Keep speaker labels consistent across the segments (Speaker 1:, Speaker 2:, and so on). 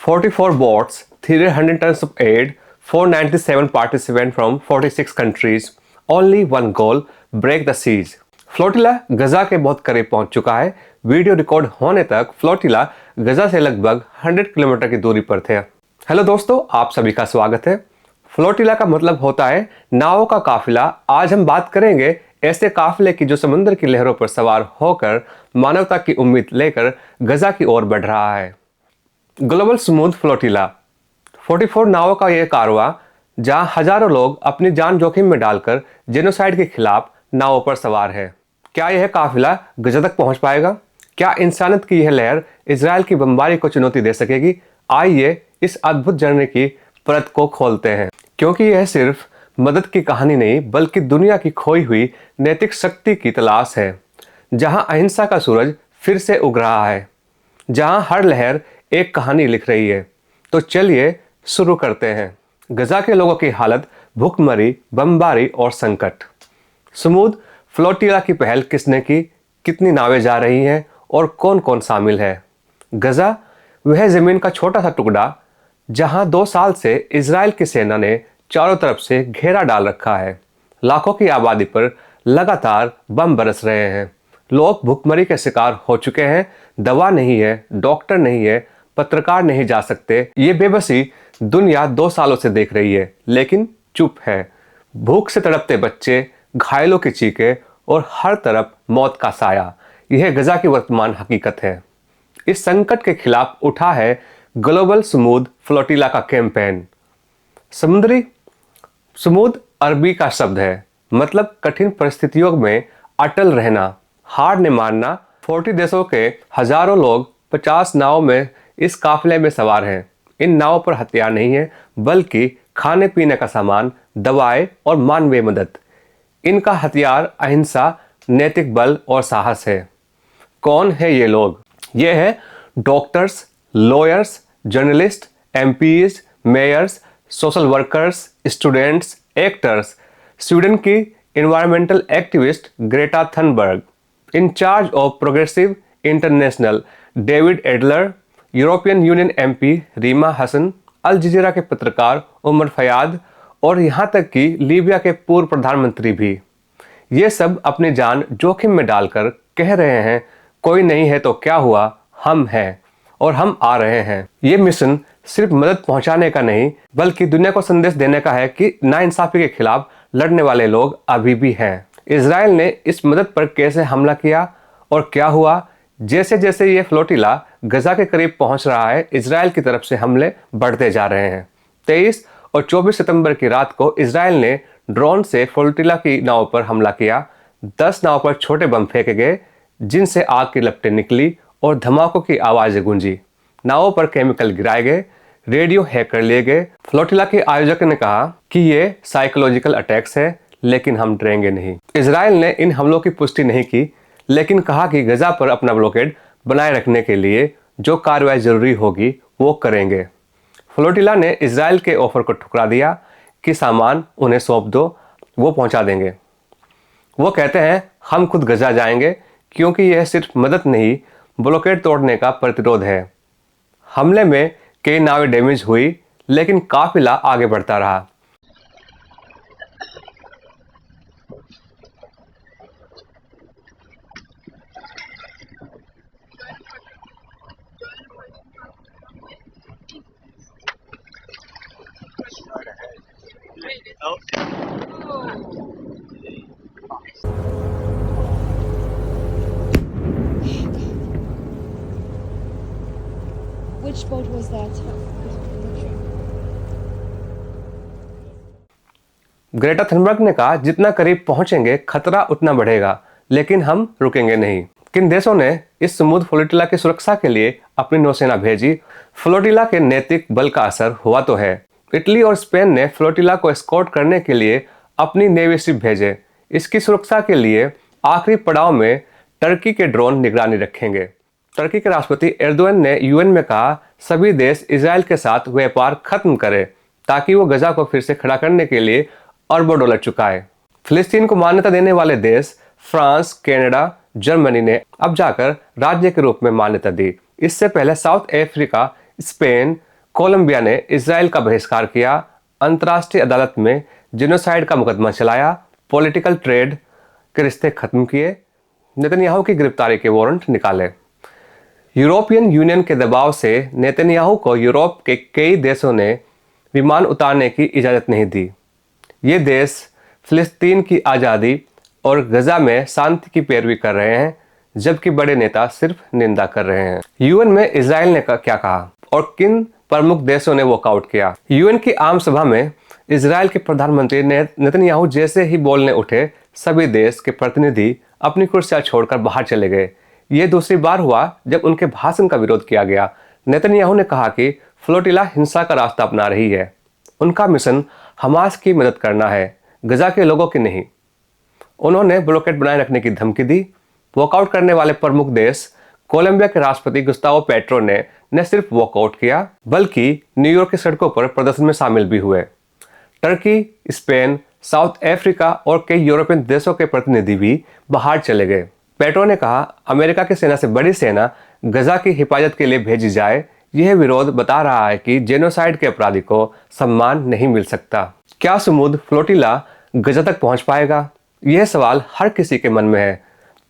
Speaker 1: 44 boats, 300 tons of aid, 497 participants from 46 countries. Only one goal, break the siege. Flotilla Gaza के बहुत करीब पहुंच चुका है। वीडियो रिकॉर्ड होने तक फ्लोटिला गजा से लगभग 100 किलोमीटर की दूरी पर थे। हेलो दोस्तों, आप सभी का स्वागत है। फ्लोटिला का मतलब होता है नावों का काफिला। आज हम बात करेंगे ऐसे काफिले की जो समुद्र की लहरों पर सवार होकर मानवता की उम्मीद लेकर गजा की ओर बढ़ रहा है। ग्लोबल स्मूथ फ्लोटिला 44 नावों का यह कारवां, जहां हजारों लोग अपनी जान जोखिम में डालकर जेनोसाइड के खिलाफ नावों पर सवार है। क्या यह काफिला गजा तक पहुंच पाएगा? क्या इंसानियत की यह लहर इजराइल की बमबारी को चुनौती दे सकेगी? आइए इस अद्भुत जर्नी की परत को खोलते हैं, क्योंकि यह सिर्फ मदद की कहानी नहीं बल्कि दुनिया की खोई हुई नैतिक शक्ति की तलाश है। जहां अहिंसा का सूरज फिर से उग रहा है, जहां हर लहर एक कहानी लिख रही है। तो चलिए शुरू करते हैं। गजा के लोगों की हालत, भूखमरी, बमबारी और संकट। स्मूथ फ्लोटिला की पहल किसने की, कितनी नावें जा रही हैं और कौन कौन शामिल है? गजा वह जमीन का छोटा सा टुकड़ा जहां 2 साल से इजराइल की सेना ने चारों तरफ से घेरा डाल रखा है। लाखों की आबादी पर लगातार बम बरस रहे हैं। लोग भूखमरी के शिकार हो चुके हैं। दवा नहीं है, डॉक्टर नहीं है, पत्रकार नहीं जा सकते। ये बेबसी दुनिया 2 सालों से देख रही है, लेकिन चुप है। भूख से तड़पते बच्चे, घायलों की चीखें और हर तरफ मौत का साया, यह गजा की वर्तमान हकीकत है। इस संकट के खिलाफ उठा है ग्लोबल स्मूथ फ्लोटिला का कैंपेन। स्मूथ अरबी का शब्द है, मतलब कठिन परिस्थितियों में अटल रहना, हार न मानना। 40 देशों के हजारों लोग 50 नावों में इस काफिले में सवार हैं। इन नावों पर हथियार नहीं है, बल्कि खाने पीने का सामान, दवाएं और मानवीय मदद। इनका हथियार अहिंसा, नैतिक बल और साहस है। कौन है ये लोग? ये है doctors, lawyers, journalist, MPs, mayors, social workers, students, actors. Sweden की environmental activist Greta Thunberg, in charge of Progressive International David Adler, European Union MP Rima Hassan, Al Jazeera के पत्रकार उमर फयाद और यहाँ तक कि लीबिया के पूर्व प्रधानमंत्री भी। ये सब अपनी जान जोखिम में डालकर कह रहे हैं, कोई नहीं है तो क्या हुआ, हम हैं और हम आ रहे हैं। ये मिशन सिर्फ मदद पहुंचाने का नहीं बल्कि दुनिया को संदेश देने का है कि नाइंसाफी के खिलाफ लड़ने वाले लोग अभी भी हैं। इजराइल ने इस मदद पर कैसे हमला किया और क्या हुआ? जैसे जैसे ये फ्लोटिला गजा के करीब पहुंच रहा है, इजराइल की तरफ से हमले बढ़ते जा रहे हैं। 23 और 24 सितंबर की रात को इजराइल ने ड्रोन से फ्लोटिला की नाव पर हमला किया। 10 नाव पर छोटे बम फेंके गए, जिनसे आग की लपटें निकली और धमाकों की आवाजें गूंजी। नावों पर केमिकल गिराए गए, रेडियो हैक कर लिए गए। फ्लोटिला के आयोजक ने कहा कि ये साइकोलॉजिकल अटैक्स है, लेकिन हम डरेंगे नहीं। इजराइल ने इन हमलों की पुष्टि नहीं की, लेकिन कहा कि गजा पर अपना ब्लॉकेड बनाए रखने के लिए जो कार्रवाई जरूरी होगी वो करेंगे। फ्लोटिला ने इजराइल के ऑफर को ठुकरा दिया कि सामान उन्हें सौंप दो, वो पहुंचा देंगे। वो कहते हैं हम खुद गजा जाएंगे, क्योंकि यह सिर्फ मदद नहीं, ब्लॉकेड तोड़ने का प्रतिरोध है। हमले में कई नावें डैमेज हुई, लेकिन काफिला आगे बढ़ता रहा।
Speaker 2: Which boat was that?
Speaker 1: Greta Thunberg ने कहा, जितना करीब पहुंचेंगे खतरा उतना बढ़ेगा, लेकिन हम रुकेंगे नहीं। किन देशों ने इस स्मूथ फ्लोटिला की सुरक्षा के लिए अपनी नौसेना भेजी? फ्लोटिला के नैतिक बल का असर हुआ तो है। इटली और स्पेन ने फ्लोटिला को एस्कॉर्ट करने के लिए अपनी नेवी शिप भेजे। इसकी सुरक्षा के लिए आखिरी पड़ाव में टर्की के ड्रोन निगरानी रखेंगे। टर्की के राष्ट्रपति एर्दोगन ने यूएन में कहा, सभी देश इजराइल के साथ व्यापार खत्म करें ताकि वो गजा को फिर से खड़ा करने के लिए अरबों डॉलर चुकाए। फिलिस्तीन को मान्यता देने वाले देश फ्रांस, कनाडा, जर्मनी ने अब जाकर राज्य के रूप में मान्यता दी। इससे पहले साउथ अफ्रीका, स्पेन, कोलंबिया ने इसराइल का बहिष्कार किया, अंतर्राष्ट्रीय अदालत में जेनोसाइड का मुकदमा चलाया, पॉलिटिकल ट्रेड के रिश्ते खत्म किए, नेतन्याहू की गिरफ्तारी के वारंट निकाले। यूरोपियन यूनियन के दबाव से नेतन्याहू को यूरोप के कई देशों ने विमान उतारने की इजाज़त नहीं दी। ये देश फिलिस्तीन की आज़ादी और गजा में शांति की पैरवी कर रहे हैं, जबकि बड़े नेता सिर्फ निंदा कर रहे हैं। यूएन में इजराइल ने क्या कहा और किन प्रमुख देशों ने वॉकआउट किया। यूएन की आम सभा में इजराइल के प्रधानमंत्री नेतन्याहू जैसे ही बोलने उठे, सभी देश के प्रतिनिधि अपनी कुर्सियां छोड़कर बाहर चले गए। ये दूसरी बार हुआ जब उनके भाषण का विरोध किया गया। नेतन्याहू ने कहा कि फ्लोटिला हिंसा का रास्ता अपना रही है, उनका मिशन हमास की मदद करना है, गजा के लोगों की नहीं। उन्होंने ब्लॉकेड बनाए रखने की धमकी दी। वॉकआउट करने वाले प्रमुख देश कोलंबिया के राष्ट्रपति गुस्तावो पेट्रो ने न सिर्फ वॉकआउट किया, बल्कि न्यूयॉर्क की सड़कों पर प्रदर्शन में शामिल भी हुए। टर्की, स्पेन, साउथ अफ्रीका और कई यूरोपियन देशों के प्रतिनिधि भी बाहर चले गए। पेट्रो ने कहा, अमेरिका की सेना से बड़ी सेना गजा की हिफाजत के लिए भेजी जाए। यह विरोध बता रहा है कि जेनोसाइड के अपराधी को सम्मान नहीं मिल सकता। क्या सुमुद फ्लोटिला गजा तक पहुंच पाएगा? यह सवाल हर किसी के मन में है।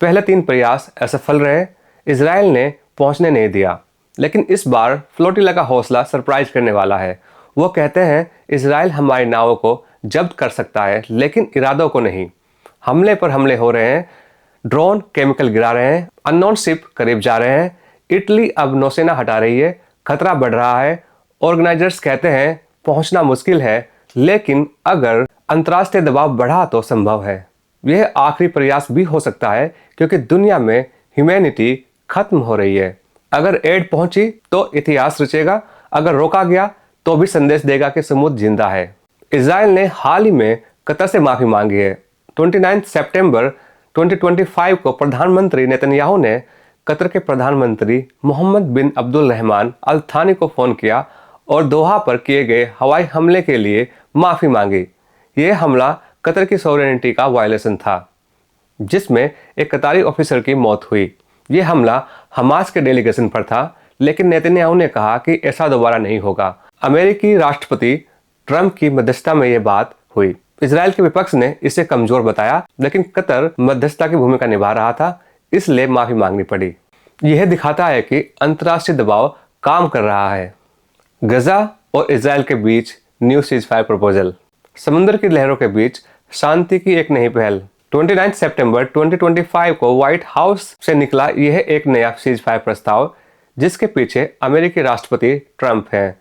Speaker 1: पहले 3 प्रयास असफल रहे, इजराइल ने पहुंचने नहीं दिया, लेकिन इस बार फ्लोटिला का हौसला सरप्राइज करने वाला है। वो कहते हैं, इजराइल हमारी नावों को जब्त कर सकता है, लेकिन इरादों को नहीं। हमले पर हमले हो रहे हैं, ड्रोन केमिकल गिरा रहे हैं, अननोन शिप करीब जा रहे हैं। इटली अब नौसेना हटा रही है, खतरा बढ़ रहा है। ऑर्गेनाइजर्स कहते हैं पहुंचना मुश्किल है, लेकिन अगर अंतर्राष्ट्रीय दबाव बढ़ा तो संभव है। यह आखिरी प्रयास भी हो सकता है, क्योंकि दुनिया में ह्यूमैनिटी खत्म हो रही है। अगर एड पहुंची तो इतिहास रचेगा, अगर रोका गया तो भी संदेश देगा कि समुद्र जिंदा है। इजराइल ने हाल ही में कतर से माफी मांगी है। 29 सितंबर 2025 को प्रधानमंत्री नेतन्याहू ने कतर के प्रधानमंत्री मोहम्मद बिन अब्दुल रहमान अल थानी को फोन किया और दोहा पर किए गए हवाई हमले के लिए माफी मांगी। यह हमला कतर की सॉवरेनिटी का वायलेशन था, जिसमें एक कतारी ऑफिसर की मौत हुई। यह हमला हमास के डेलीगेशन पर था, लेकिन नेतन्याहू ने कहा कि ऐसा दोबारा नहीं होगा। अमेरिकी राष्ट्रपति ट्रंप की मध्यस्थता में यह बात हुई। इजराइल के विपक्ष ने इसे कमजोर बताया, लेकिन कतर मध्यस्थता की भूमिका निभा रहा था, इसलिए माफी मांगनी पड़ी। यह दिखाता है कि अंतर्राष्ट्रीय दबाव काम कर रहा है। गजा और इजराइल के बीच न्यू सीजफायर प्रपोजल। समुद्र की लहरों के बीच शांति की एक नई पहल। 29 सितंबर 2025 को व्हाइट हाउस से निकला यह एक नया सीजफायर प्रस्ताव, जिसके पीछे अमेरिकी राष्ट्रपति ट्रंप हैं।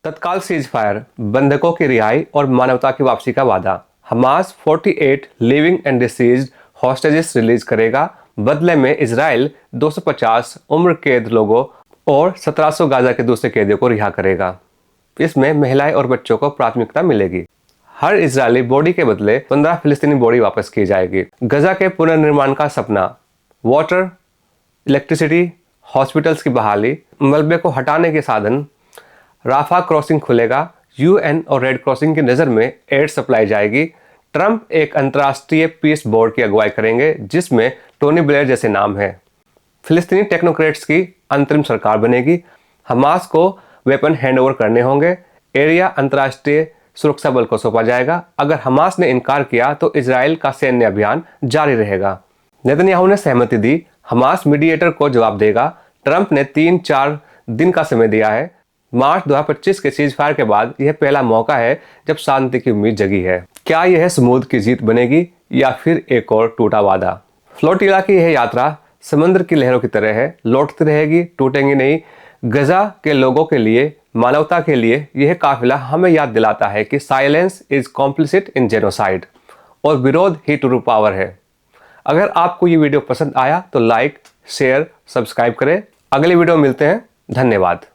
Speaker 1: तत्काल सीजफायर, बंधकों की रिहाई और मानवता की वापसी का वादा। Hamas 48 living and deceased hostages release करेगा। बदले में इजराइल 250 उम्र कैद लोगों और 1700 गाजा के दूसरे कैदियों को रिहा करेगा। इसमें महिलाएं और बच्चों को प्राथमिकता मिलेगी। हर इजरायली बॉडी के बदले 15 फिलिस्तीनी बॉडी वापस की जाएगी। गजा के पुनर्निर्माण का सपना, वाटर, इलेक्ट्रिसिटी, हॉस्पिटल्स की बहाली, मलबे को हटाने के साधन। राफा क्रॉसिंग खुलेगा। यूएन और रेड क्रॉसिंग की नज़र में एड सप्लाई जाएगी। ट्रंप एक अंतर्राष्ट्रीय पीस बोर्ड की अगुवाई करेंगे, जिसमें टोनी ब्लेयर जैसे नाम हैं। फिलिस्तीनी टेक्नोक्रेट्स की अंतरिम सरकार बनेगी। हमास को वेपन हैंडओवर करने होंगे। एरिया अंतर्राष्ट्रीय सुरक्षा बल को सौंपा जाएगा। अगर हमास ने इनकार किया तो इजराइल का सैन्य अभियान जारी रहेगा। नेतन्याहू ने सहमति दी, हमास मीडिएटर को जवाब देगा। ट्रंप ने 3-4 दिन का समय दिया है। मार्च 2025 के सीजफायर के बाद यह पहला मौका है जब शांति की उम्मीद जगी है। क्या यह समुद्र की जीत बनेगी या फिर एक और टूटा वादा? फ्लोटिला की यह यात्रा समुद्र की लहरों की तरह है, लौटती रहेगी, टूटेंगी नहीं। गजा के लोगों के लिए, मानवता के लिए यह काफिला हमें याद दिलाता है कि silence is complicit in genocide और विरोध ही ट्रू पावर है। अगर आपको ये वीडियो पसंद आया तो लाइक, शेयर, सब्सक्राइब करें। अगले वीडियो में मिलते हैं। धन्यवाद।